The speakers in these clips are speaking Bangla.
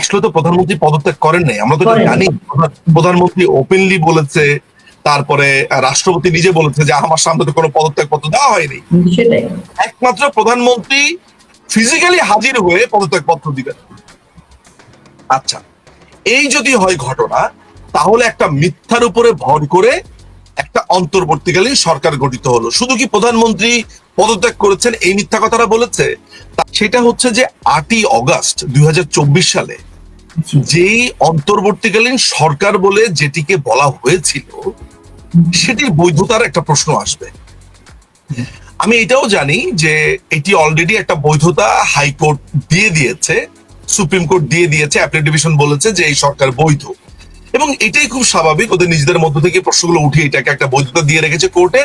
আসলে তো প্রধানমন্ত্রী পদত্যাগ করেন নাই, আমরা তো করেন। জানি। প্রধানমন্ত্রী ওপেনলি বলেছে, তারপরে রাষ্ট্রপতি নিজে বলেছে যে আমার সামনে তো কোনো পদত্যাগ পত্র দেওয়া হয়নি। সেটাই। একমাত্র প্রধানমন্ত্রী ফিজিক্যালি হাজির হয়ে পদত্যাগ পত্র দিবেন। আচ্ছা, এই যদি হয় ঘটনা, তাহলে একটা মিথ্যার উপরে ভর করে একটা অন্তর্বর্তীকালীন সরকার গঠিত হলো। শুধু কি প্রধানমন্ত্রী পদত্যাগ করেছেন এই মিথ্যা কথাটা বলেছে? সেটা হচ্ছে যে 8ই অগাস্ট 2024 সালে যেই অন্তর্বর্তীকালীন সরকার বলে যেটিকে বলা হয়েছিল, সেটির বৈধতার একটা প্রশ্ন আসবে। আমি এটাও জানি যে এটি অলরেডি একটা বৈধতা হাইকোর্ট দিয়ে দিয়েছে, সুপ্রিম কোর্ট দিয়ে দিয়েছে, অ্যাপিলেট ডিভিশন বলেছে যে এই সরকার বৈধ। এবং এটাই খুব স্বাভাবিক, ওদের নিজেদের মধ্য থেকে প্রশ্নগুলো উঠে এটাকে একটা বৈধতা দিয়ে রেখেছে কোর্টে,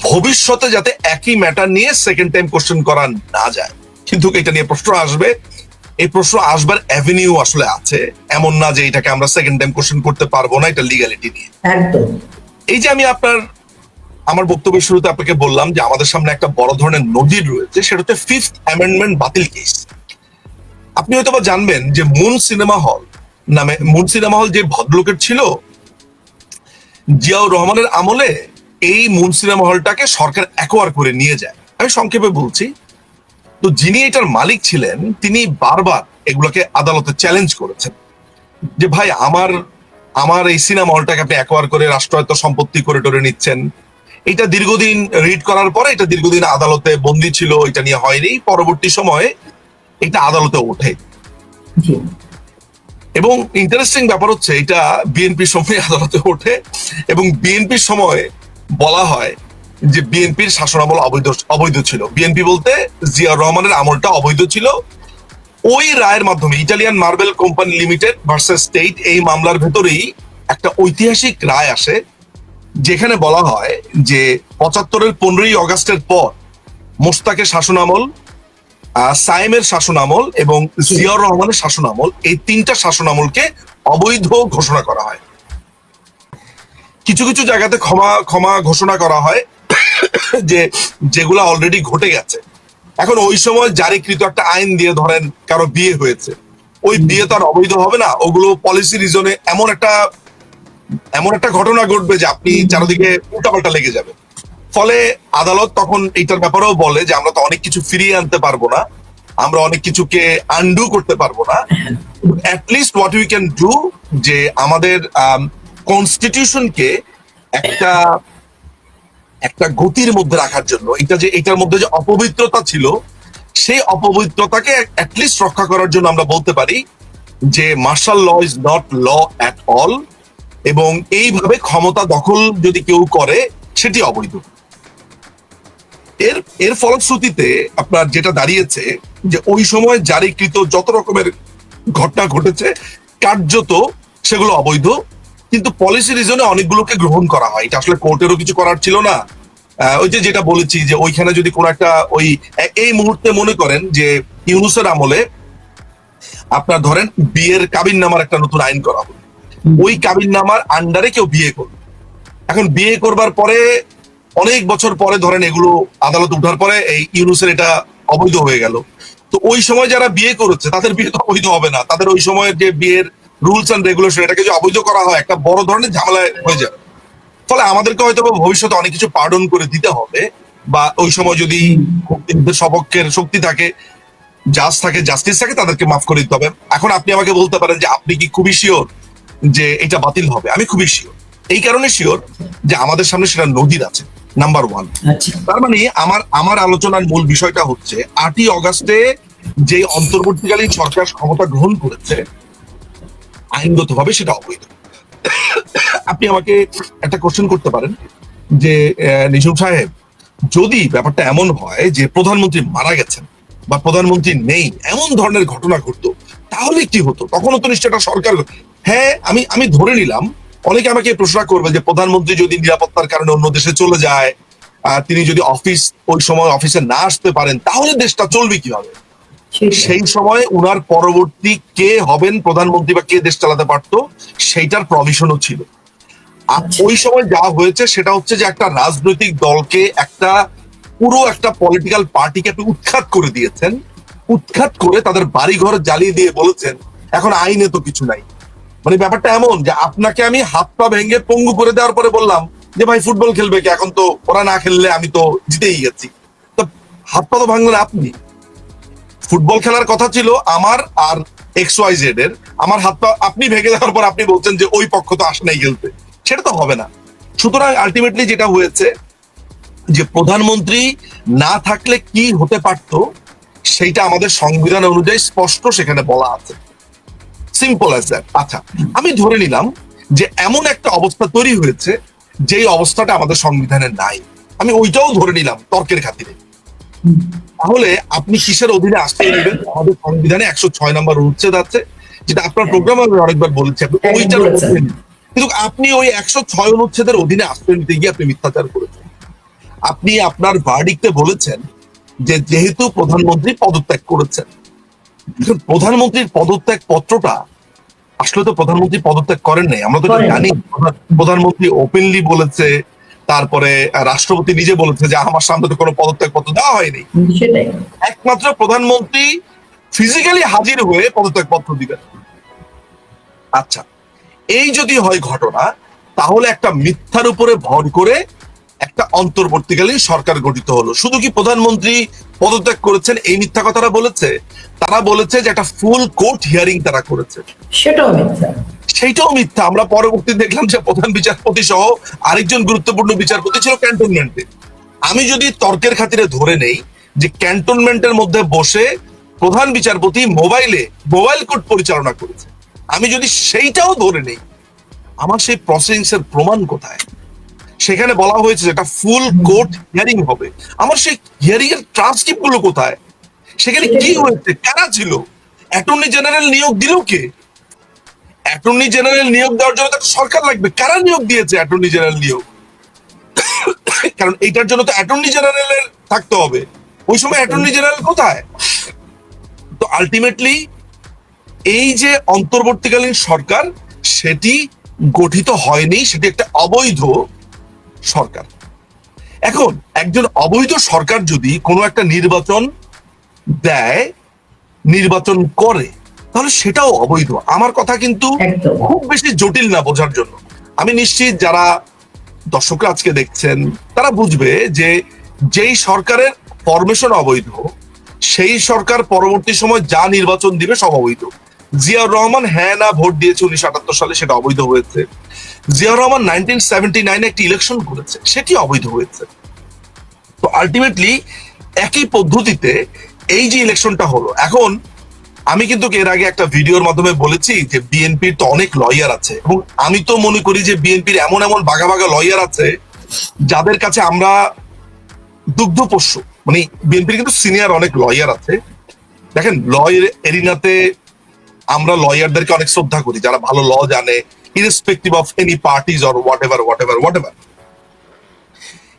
ভবিষ্যতে যাতে একই ম্যাটার নিয়ে সেকেন্ড টাইম কোশ্চেন করা না যায়। কিন্তু এটা নিয়ে প্রশ্ন আসবে, এই প্রশ্ন আসবার অ্যাভিনিউ আসলে আছে, এমন না যে এটাকে আমরা সেকেন্ড টাইম কোশ্চেন করতে পারবো না এটা লিগ্যালিটি নিয়ে। একদম। এই যে আমি আমার বক্তব্যের শুরুতে আপনাকে বললাম যে আমাদের সামনে একটা বড় ধরনের নজির রয়েছে, সেটা হচ্ছে 5th অ্যামেন্ডমেন্ট বাতিল কেস। আপনি হয়তো বা জানবেন যে মুন সিনেমা হল যে ভদ্রলোকের ছিল, জিয়াউর রহমানের আমলে এই মুন সিনেমা হলটাকে সরকার অ্যাকোয়ার করে নিয়ে যায়। আমি সংক্ষেপে বলছি, তো যিনি এটার মালিক ছিলেন তিনি বারবার এগুলোকে আদালতে চ্যালেঞ্জ করেছেন যে ভাই আমার এই সিনেমা হলটাকে আপনি অ্যাকোয়ার করে রাষ্ট্রায়ত্ত সম্পত্তি করে টরে নিচ্ছেন। এটা দীর্ঘদিন রিড করার পরে এটা দীর্ঘদিন আদালতে বন্দী ছিল, এটা নিয়ে হয়নি। পরবর্তী সময়ে এটা আদালতে ওঠে এবং ইন্টারেস্টিং ব্যাপার হচ্ছে এটা বিএনপির সময় আদালতে ওঠে এবং বিএনপির সময় বলা হয় যে বিএনপির শাসনামল অবৈধ ছিল। বিএনপি বলতে জিয়াউর রহমানের আমলটা অবৈধ ছিল। ওই রায়ের মাধ্যমে Italian marble company limited versus state, এই মামলার ভেতরেই একটা ঐতিহাসিক রায় আসে, যেখানে বলা হয় যে 75-এর 15ই অগাস্টের পর মোশতাকের শাসনামল, সায়েমের শাসনামল এবং জিয়াউর রহমানের শাসনামল, এই তিনটা শাসনামলকে অবৈধ ঘোষণা করা হয়। কিছু কিছু জায়গাতে ক্ষমা ঘোষণা করা হয় যে যেগুলো অলরেডি ঘটে গেছে। এখন ওই সময় জারিকৃত একটা আইন দিয়ে ধরেন কারো বিয়ে হয়েছে, ওই বিয়ে তো আর অবৈধ হবে না, ওগুলো পলিসি রিজনে এমন একটা ঘটনা ঘটবে যে আপনি চারদিকে উল্টাপাল্টা লেগে যাবে। ফলে আদালত তখন এইটার ব্যাপারেও বলে যে আমরা তো অনেক কিছু ফিরিয়ে আনতে পারবো না, আমরা অনেক কিছুকে আনডু করতে পারবো না, at least what we can do, যে আমাদের কনস্টিটিউশনকে একটা গতির মধ্যে রাখার জন্য, এটার মধ্যে যে অপবিত্রতা ছিল সেই অপবিত্রতাকে অ্যাটলিস্ট রক্ষা করার জন্য আমরা বলতে পারি যে martial law is not law at all, এবং এইভাবে ক্ষমতা দখল যদি কেউ করে সেটি অবৈধ। এর ফলশ্রুতিতে আপনার যেটা দাঁড়িয়েছে যে ওই সময় জারিকৃত যত রকমের ঘটনা ঘটেছে কার্যত সেগুলো অবৈধ, কিন্তু পলিসি রিজনে অনেকগুলোকে গ্রহণ করা হয়। এটা আসলে কোর্টেরও কিছু করার ছিল না। ওই যেটা বলেছি যে ওইখানে যদি কোনো একটা এই মুহূর্তে মনে করেন যে ইউনূসের আমলে আপনার ধরেন বিয়ের কাবিন নামার একটা নতুন আইন করা হলো, ওই কাবিন নামার আন্ডারে কেউ বিয়ে করলো, এখন বিয়ে করবার পরে অনেক বছর পরে ধরেন এগুলো আদালত উঠার পরে এই ইউনূসের এটা অবৈধ হয়ে গেল। তো ওই সময় যারা বিয়ে করেছে তাদের বিয়ে তো অবৈধ হবে না, তাদের ওই সময়ের যে বিয়ের রুলস এন্ড রেগুলেশন এটাকে যদি অবৈধ করা হয় একটা বড় ধরনের ঝামেলা হয়ে যাবে। ফলে আমাদেরকে হয়তো ভবিষ্যতে অনেক কিছু পার্ডন করে দিতে হবে, বা ওই সময় যদি সপক্ষের শক্তি থাকে, জাস্টিস থাকে, তাদেরকে মাফ করে দিতে হবে। এখন আপনি আমাকে বলতে পারেন যে আপনি কি খুবই শিওর যে এটা বাতিল হবে? আমি খুবই শিওর, এই কারণে শিওর যে আমাদের সামনে সেটা নজির আছে, নাম্বার 1। তার মানে আমার আলোচনার মূল বিষয়টা হচ্ছে 8ই অগাস্টে যে অন্তর্বর্তীকালীন সরকার ক্ষমতা গ্রহণ করেছে আইনগতভাবে সেটা অবৈধ। আপনি আমাকে একটা কোশ্চেন করতে পারেন যে নিঝুম সাহেব, যদি ব্যাপারটা এমন হয় যে প্রধানমন্ত্রী মারা গেছেন বা প্রধানমন্ত্রী নেই, এমন ধরনের ঘটনা ঘটতো, তাহলে কি হতো? তখনও তো নিশ্চয় একটা সরকার। হ্যাঁ, আমি ধরে নিলাম অনেকে আমাকে প্রশ্ন করবে যে প্রধানমন্ত্রী যদি নিরাপত্তার কারণে অন্য দেশে চলে যায়, তিনি যদি ওই সময় অফিসে না আসতে পারেন, তাহলে দেশটা চলবে কিভাবে? সেই সময় উনার পরবর্তী কে হবেন প্রধানমন্ত্রী বা কে দেশ চালাতে পারতো সেইটার প্রভিশনও ছিল। ওই সময় যা হয়েছে সেটা হচ্ছে যে একটা রাজনৈতিক দলকে পুরো একটা পলিটিক্যাল পার্টিকে আপনি উৎখাত করে দিয়েছেন, উৎখাত করে তাদের বাড়িঘর জ্বালিয়ে দিয়ে বলেছেন এখন আইনে তো কিছু নাই। মানে ব্যাপারটা এমন যে আপনাকে আমি হাত পা ভেঙে পঙ্গু করে দেওয়ার পরে বললাম যে ভাই ফুটবল খেলবে কি, এখন তো ওরা না খেললে আমি তো জিতেই গেছি। তো হাত পা তো ভাঙলেন আপনি। ফুটবল খেলার কথা ছিল আমার আর XYZ এর, আমার হাত পা আপনি ভেঙে দেওয়ার পর আপনি বলছেন যে ওই পক্ষ তো আসে নাই খেলতে, সেটা তো হবে না। সুতরাং আলটিমেটলি যেটা হয়েছে যে প্রধানমন্ত্রী না থাকলে কি হতে পারত সেইটা আমাদের সংবিধান অনুযায়ী স্পষ্ট সেখানে বলা আছে, সিম্পল অ্যাজ দ্যাট। আচ্ছা, আমি ধরে নিলাম যে এমন একটা অবস্থা তৈরি হয়েছে যেই অবস্থাটা আমাদের সংবিধানে নাই, আমি ওইটাও ধরে নিলাম তর্কের খাতিরে। তাহলে আপনি কিসের অধীনে আশ্রয় নেবেন? আমাদের সংবিধানে 106 নম্বর অনুচ্ছেদ আছে, যেটা আপনার প্রোগ্রামে আমি অনেকবার বলেছি, আপনি ওইটার অধীনে। কিন্তু আপনি ওই 106 অনুচ্ছেদের অধীনে আশ্রয় নিতে গিয়ে আপনি মিথ্যাচার করেছেন। আপনি আপনার ভার্ডিক্টে বলেছেন যে যেহেতু প্রধানমন্ত্রী পদত্যাগ করেছেন, প্রধানমন্ত্রীর পদত্যাগ পত্রটা আসলে তো প্রধানমন্ত্রী পদত্যাগ করেন নাই, আমরা তো জানি। প্রধানমন্ত্রী ওপেনলি বলেছে, তারপরে রাষ্ট্রপতি নিজে বলেছে যে আমার সামনে তো কোনো পদত্যাগ পত্র দেওয়া হয়নি। একমাত্র প্রধানমন্ত্রী ফিজিক্যালি হাজির হয়ে পদত্যাগ পত্র দিবেন। আচ্ছা, এই যদি হয় ঘটনা, তাহলে একটা মিথ্যার উপরে ভর করে একটা অন্তর্বর্তীকালীন সরকার গঠিত হলো। শুধু কি প্রধানমন্ত্রী পদত্যাগ করেছেন এই মিথ্যা কথাটা বলেছে? তারা বলেছে যে একটা ফুল কোর্ট হিয়ারিং তারা করেছে, সেটাও মিথ্যা। সেইটাও মিথ্যা। আমরা পরবর্তী দেখলাম যে প্রধান বিচারপতি সহ আরেকজন গুরুত্বপূর্ণ বিচারপতি ছিল ক্যান্টনমেন্টে। আমি যদি তর্কের খাতিরে ধরে নেই যে ক্যান্টনমেন্টের মধ্যে বসে প্রধান বিচারপতি মোবাইল কোর্ট পরিচালনা করেছে, আমি যদি সেইটাও ধরে নেই, আমার সেই প্রসিডিংস এর প্রমাণ কোথায়? সেখানে বলা হয়েছে যে একটা ফুল কোর্ট হিয়ারিং হবে, আমার সেই হিয়ারিং এর ট্রান্সক্রিপ্ট গুলো কোথায়? সেখানে কি হয়েছে, কারা ছিল, অ্যাটর্নি জেনারেল নিয়োগ দিল কে? অ্যাটর্নি জেনারেল নিয়োগ দেওয়ার জন্য তো সরকার লাগবে, কারা নিয়োগ দিয়েছে অ্যাটর্নি জেনারেল নিয়োগ? কারণ এইটার জন্য তো অ্যাটর্নি জেনারেলের থাকতে হবে, ওই সময় অ্যাটর্নি জেনারেল কোথায়? তো আলটিমেটলি এই যে অন্তর্বর্তীকালীন সরকার, সেটি গঠিত হয়নি, সেটি একটা অবৈধ সরকার। এখন একজন অবৈধ সরকার যদি কোনো একটা নির্বাচন দেয়, নির্বাচন করে, তাহলে সেটাও অবৈধ। আমার কথা কিন্তু খুব বেশি জটিল না বোঝার জন্য। আমি নিশ্চিত যারা দর্শকরা আজকে দেখছেন তারা বুঝবে যে যেই সরকারের ফরমেশন অবৈধ, সেই সরকার পরবর্তী সময় যা নির্বাচন দিবে সব অবৈধ। জিয়াউর রহমান হ্যাঁ না ভোট দিয়েছে 1978 সালে, সেটা অবৈধ হয়েছে। জিয়াউর রহমান 1979 একটি ইলেকশন করেছে, সেটি অবৈধ হয়েছে। তো আলটিমেটলি একই পদ্ধতিতে এই যে ইলেকশনটা হলো, এখন আমি কিন্তু এর আগে একটা ভিডিওর মাধ্যমে বলেছি যে বিএনপির তো অনেক লয়ার আছে, এবং আমি তো মনে করি যে বিএনপির এমন এমন বাঘা বাঘা লয়ার আছে যাদের কাছে আমরা দুগ্ধপোষ্য। মানে বিএনপির কিন্তু সিনিয়র অনেক লয়ার আছে। দেখেন, লয়ের এরিনাতে আমরা লয়ারদেরকে অনেক শ্রদ্ধা করি, যারা ভালো ল জানে, irrespective of any parties or what ever.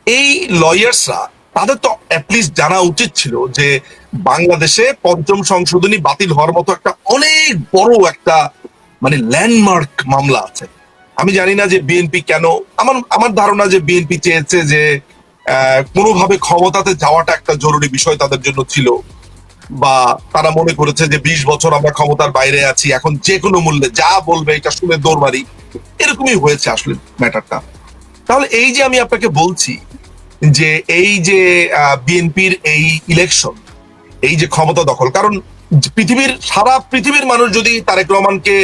এই লয়ার্সরা, তাদের তো অ্যাটলিস্ট জানা উচিত ছিল যে বাংলাদেশে পঞ্চম সংশোধনী বাতিল হওয়ার মতো একটা অনেক বড় একটা মানে ল্যান্ডমার্ক মামলা আছে। আমি জানি না যে বিএনপি কেন, আমার ধারণা যে বিএনপি চেয়েছে যে কোনোভাবে ক্ষমতাতে যাওয়াটা একটা জরুরি বিষয় তাদের জন্য ছিল, বা তারা মনে করেছে যে 20 বছর আমরা ক্ষমতার বাইরে আছি, এখন যে কোনো মূল্যে যা বলবে এটা শুনে দৌড় মারি, এরকমই হয়েছে আসলে ম্যাটারটা। তাহলে এই যে আমি আপনাকে বলছি যে এই যে বিএনপির এই ইলেকশন, এই যে ক্ষমতা দখল, কারণ সারা পৃথিবীর মানুষ যদি তারেক রহমানকে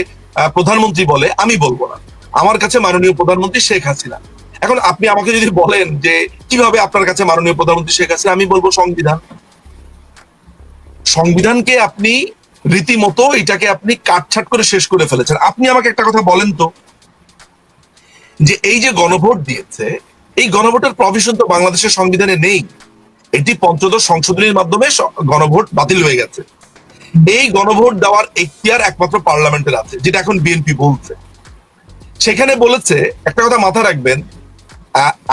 প্রধানমন্ত্রী বলে, আমি বলবো না, আমার কাছে মাননীয় প্রধানমন্ত্রী শেখ হাসিনা। এখন আপনি আমাকে যদি বলেন যে কিভাবে আপনার কাছে মাননীয় প্রধানমন্ত্রী শেখ হাসিনা, আমি বলবো সংবিধানকে আপনি রীতিমতো এটাকে আপনি কাটছাট করে শেষ করে ফেলেছেন। আপনি আমাকে একটা কথা বলেন তো, যে এই যে গণভোট দিয়েছে, এই গণভোটের প্রভিশন তো বাংলাদেশের সংবিধানে নেই। এটি পঞ্চদশ সংশোধনীর মাধ্যমে গণভোট বাতিল হয়ে গেছে। এই গণভোট দেওয়ার এখতিয়ার একমাত্র পার্লামেন্টের আছে, যেটা এখন বিএনপি বলছে। সেখানে বলেছে, একটা কথা মাথায় রাখবেন,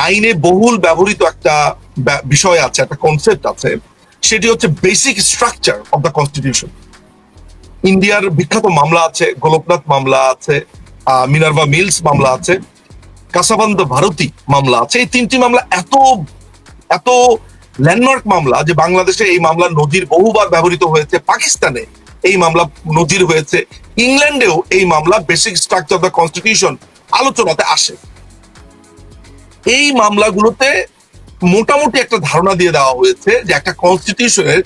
আইনে বহুল ব্যবহৃত একটা বিষয় আছে, একটা কনসেপ্ট আছে, সেটি হচ্ছে basic structure of the constitution. ইন্ডিয়ার বিখ্যাত মামলা আছে, গোলকনাথ মামলা আছে, মিনার্ভা মিলস মামলা আছে, কাসাবান্দ ভারতী মামলা আছে। এই তিনটি মামলা এত ল্যান্ডমার্ক মামলা যে বাংলাদেশে এই মামলা নজির বহুবার ব্যবহৃত হয়েছে। পাকিস্তানে এই মামলা নজির হয়েছে, ইংল্যান্ডেও এই মামলা basic structure of the constitution আলোচনাতে আসে। এই মামলাগুলোতে মোটামুটি একটা ধারণা দিয়ে দেওয়া হয়েছে যে একটা কনস্টিটিউশনের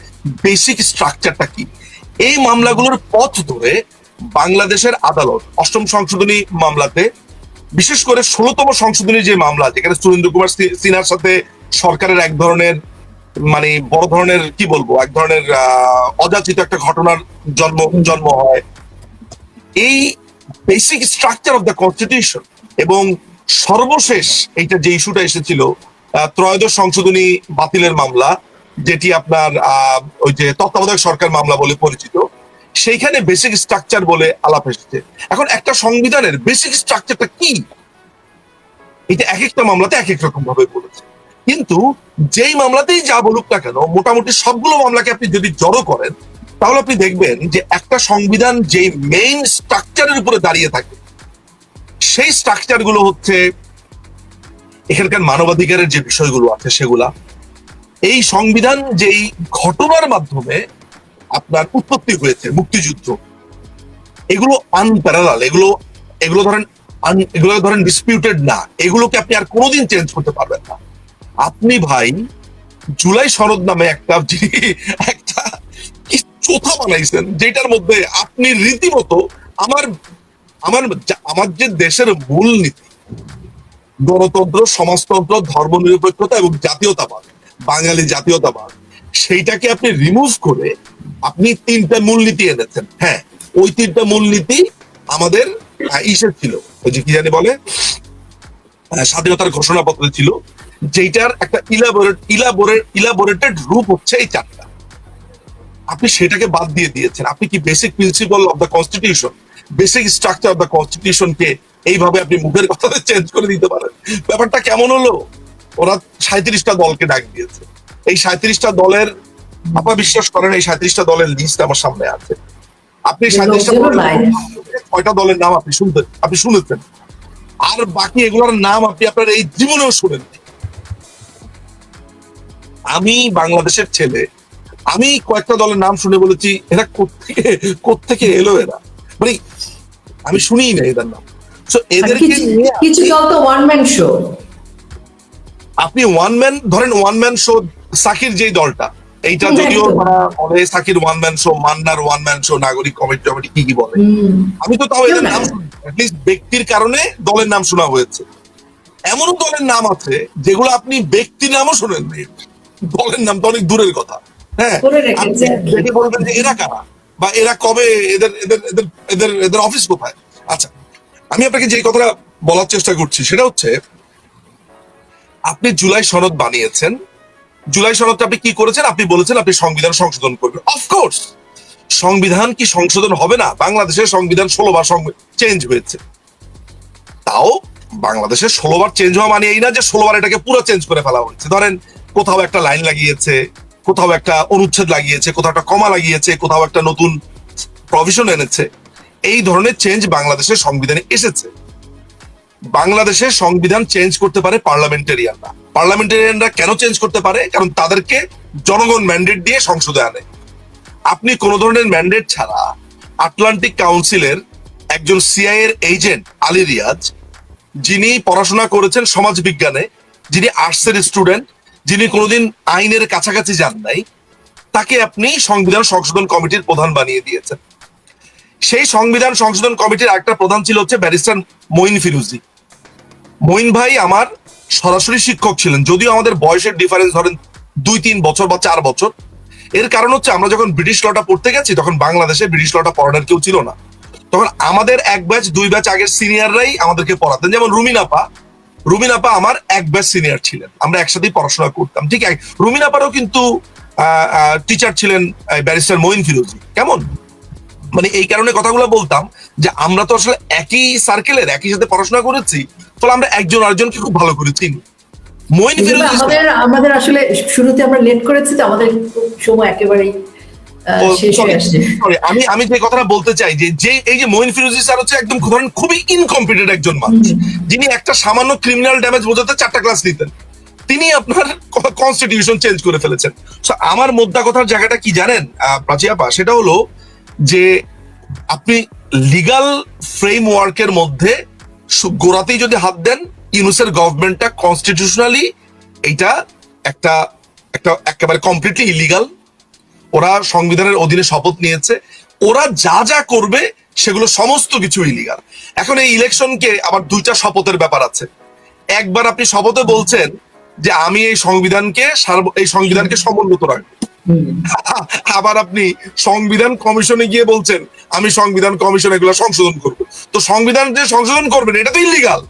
বেসিক স্ট্রাকচারটা কি। এই মামলাগুলোর পথ ধরে বাংলাদেশের আদালত অষ্টম সংশোধনী মামলাতে, বিশেষ করে 16তম সংশোধনী যে মামলা, যেখানে সুরেন্দ্র কুমার সিনহার সাথে সরকারের এক ধরনের মানে বড় ধরনের কি বলবো, এক ধরনের অযাচিত একটা ঘটনার জন্ম হয়। এই basic structure of the constitution এবং সর্বশেষ এইটা যে ইস্যুটা এসেছিল ত্রয়োদশ সংশোধনী বাতিলের মামলা, যেটি আপনার ওই যে তত্ত্বাবধায়ক সরকার মামলা বলে পরিচিত, সেইখানে বেসিক স্ট্রাকচার বলে আলাপ এসেছে। এখন একটা সংবিধানের বেসিক স্ট্রাকচারটা কি, এটা এক একটা মামলাতে এক এক রকম ভাবে বলেছে। কিন্তু যেই মামলাতেই যা বলুক না কেন, মোটামুটি সবগুলো মামলাকে আপনি যদি জড়ো করেন, তাহলে আপনি দেখবেন যে একটা সংবিধান যেই মেইন স্ট্রাকচারের উপরে দাঁড়িয়ে থাকে, সেই স্ট্রাকচার গুলো হচ্ছে এখানকার মানবাধিকারের যে বিষয়গুলো আছে সেগুলা। এই সংবিধান যেই ঘটনার মাধ্যমে আপনার উৎপত্তি হয়েছে, মুক্তিযুদ্ধ, এগুলো আনপ্যারালাল, এগুলো ধরেন ডিসপিউটেড না, এগুলোকে আপনি আর কোনোদিন চেঞ্জ করতে পারবেন না। আপনি ভাই জুলাই সনদ নামে একটা কি চোথা বানাইছেন, যেটার মধ্যে আপনি রীতিমতো আমার আমার আমার যে দেশের মূলনীতি গণতন্ত্র, সমাজতন্ত্র, ধর্মনিরপেক্ষতা এবং জাতীয়তাবাদ, বাঙালি জাতীয়তাবাদ, সেইটাকে আপনি রিমুভ করে আপনি 3টা মূলনীতি এনেছেন। হ্যাঁ, ওই 3টা মূলনীতি আমাদের ইসের ছিল, ওই যে কি জানি বলে, স্বাধীনতার ঘোষণাপত্রে ছিল, যেটার একটা ইলাবোরেটেড রূপ হচ্ছে এই 4টা। আপনি সেটাকে বাদ দিয়ে দিয়েছেন। আপনি কি basic principal of the constitution, basic structure of the কনস্টিটিউশনকে এইভাবে আপনি মুখের কথাতে চেঞ্জ করে দিতে পারেন? ব্যাপারটা কেমন হলো? ওরা 37টা দলকে ডাক দিয়েছে। এই 37টা দলের, আপনারা বিশ্বাস করেন, এই 37টা দলের লিস্ট আমার সামনে আছে। আপনি 6টা দলের নাম আপনি শুনেছেন, আর বাকি এগুলোর নাম আপনি আপনার এই জীবনেও শুনেন। আমি বাংলাদেশের ছেলে, আমি কয়েকটা দলের নাম শুনে বলেছি এরা কোত্থেকে এলো, এরা মানে আমি শুনিই না এদের নাম। এদেরকে কিছু দল তো ওয়ান ম্যান শো। আপনি ওয়ান ম্যান শো, সাকির যেই দলটা, এইটা যদিও সাকির ওয়ান ম্যান শো, মান্নার ওয়ান ম্যান শো, নাগরিক কমিটি কি বলে, আমি তো তাও এদের নাম অ্যাটলিস্ট ব্যক্তির কারণে দলের নাম শোনা হয়েছে। এমনও দলের নাম আছে যেগুলো আপনি ব্যক্তির নামও শোনেননি, দলের নাম তো অনেক দূরের কথা। হ্যাঁ, আপনি বলবেন যে এরা কারা বা এরা কবে, এদের এদের এদের এদের এদের অফিস কোথায়। আচ্ছা, আমি আপনাকে যে কথাটা বলার চেষ্টা করছি সেটা হচ্ছে, আপনি জুলাই সনদ বানিয়েছেন। জুলাই সনদটা আপনি কি করেছেন? আপনি বলেছেন আপনি সংবিধান সংশোধন করবেন। অফকোর্স সংবিধান কি সংশোধন হবে না? বাংলাদেশের সংবিধান 16 বার চেঞ্জ হয়েছে। তাও বাংলাদেশের 16 বার চেঞ্জ হওয়া মানে এই না যে 16 বার এটাকে পুরো চেঞ্জ করে ফেলা হয়েছে। ধরেন কোথাও একটা লাইন লাগিয়েছে, কোথাও একটা অনুচ্ছেদ লাগিয়েছে, কোথাও একটা কমা লাগিয়েছে, কোথাও একটা নতুন প্রভিশন এনেছে। এই ধরনের চেঞ্জ বাংলাদেশের সংবিধানে এসেছে। বাংলাদেশের সংবিধান চেঞ্জ করতে পারে পার্লামেন্টারিয়ানরা। পার্লামেন্টারিয়ানরা কেন চেঞ্জ করতে পারে? কারণ তাদেরকে জনগণ ম্যান্ডেট দিয়ে সংসদে আনে। আপনি কোন ধরনের ম্যান্ডেট ছাড়া আটলান্টিক কাউন্সিলের একজন সিআই এর এজেন্ট আলী রিয়াজ, যিনি পড়াশোনা করেছেন সমাজ বিজ্ঞানে, যিনি আর্টসের স্টুডেন্ট, যিনি কোনোদিন আইনের কাছাকাছি যান নাই, তাকে আপনি সংবিধান সংশোধন কমিটির প্রধান বানিয়ে দিয়েছেন। সেই সংবিধান সংশোধন কমিটির আরেকটা প্রধান ছিল হচ্ছে ব্যারিস্টার মঈন ফিরোজী। মঈন ভাই আমার সরাসরি শিক্ষক ছিলেন, যদিও আমাদের বয়সের ডিফারেন্স ধরেন 2-3 বছর বা 4 বছর। এর কারণ হচ্ছে আমরা যখন ব্রিটিশ লটা পড়তে গেছি তখন বাংলাদেশে ব্রিটিশ লটা পড়ানোর কেউ ছিল না। তখন আমাদের 1 ব্যাচ 2 ব্যাচ আগের সিনিয়ররাই আমাদেরকে পড়াতেন। যেমন রুমিন আপা আমার 1 ব্যাচ সিনিয়র ছিলেন, আমরা একসাথেই পড়াশোনা করতাম। ঠিক আছে, রুমিন আপারও কিন্তু টিচার ছিলেন ব্যারিস্টার মঈন ফিরোজী। কেমন মানে এই কারণে কথাগুলো বলতাম যে আমরা তো আসলে একই সার্কেলের, একই সাথে পড়াশোনা করেছি, ফলে আমরা একজন আরেকজনকে খুব ভালো করে চিনি। মঈন ফিরোজী আমাদের আসলে শুরুতে আমরা লেট করেছি, তো আমাদের সময় একেবারেই শেষ হয়ে আসছে। আমি যে কথাটা বলতে চাই যে এই যে মঈন ফিরোজী স্যার হচ্ছে একদম ধরেন খুবই ইনকম্পিটেন্ট একজন মানুষ, যিনি একটা সামান্য ক্রিমিনাল ড্যামেজ বোঝাতে 4টা ক্লাস নিতেন। তিনি আপনার কনস্টিটিউশন চেঞ্জ করে ফেলেছেন। আমার মোদ্দা কথার জায়গাটা কি জানেন প্রাচী আপা? সেটা হলো যে আপনি লিগাল ফ্রেমওয়ার্কের মধ্যে গোড়াতেই যদি হাত দেন, ইউনূসের গভর্নমেন্টটা কনস্টিটিউশনালি এটা একটা একটা একেবারে কমপ্লিটলি ইলিগাল। ওরা সংবিধানের অধীনে শপথ নিয়েছে, ওরা যা যা করবে সেগুলো সমস্ত কিছু ইলিগাল। এখন এই ইলেকশনকে আবার দুইটা শপথের ব্যাপার আছে। একবার আপনি শপথে বলছেন যে আমি এই সংবিধানকে সমুন্নত রাখবো, আবার আপনি সংবিধান কমিশনে গিয়ে বলছেন আমি সংবিধান কমিশন এগুলো সংশোধন করবো। তো সংবিধান যে সংশোধন করবেন এটা তো ইলিগাল।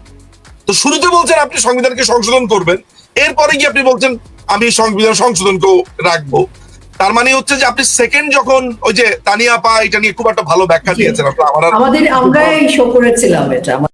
তো শুরুতে বলছেন আপনি সংবিধানকে সংশোধন করবেন, এরপরে গিয়ে আপনি বলছেন আমি সংবিধান সংশোধনকেও রাখবো। তার মানে হচ্ছে যে আপনি সেকেন্ড যখন ওই যে তানিয়া আপা এটা নিয়ে খুব একটা ভালো ব্যাখ্যা দিয়েছেন, আমরা শো করেছিলাম এটা।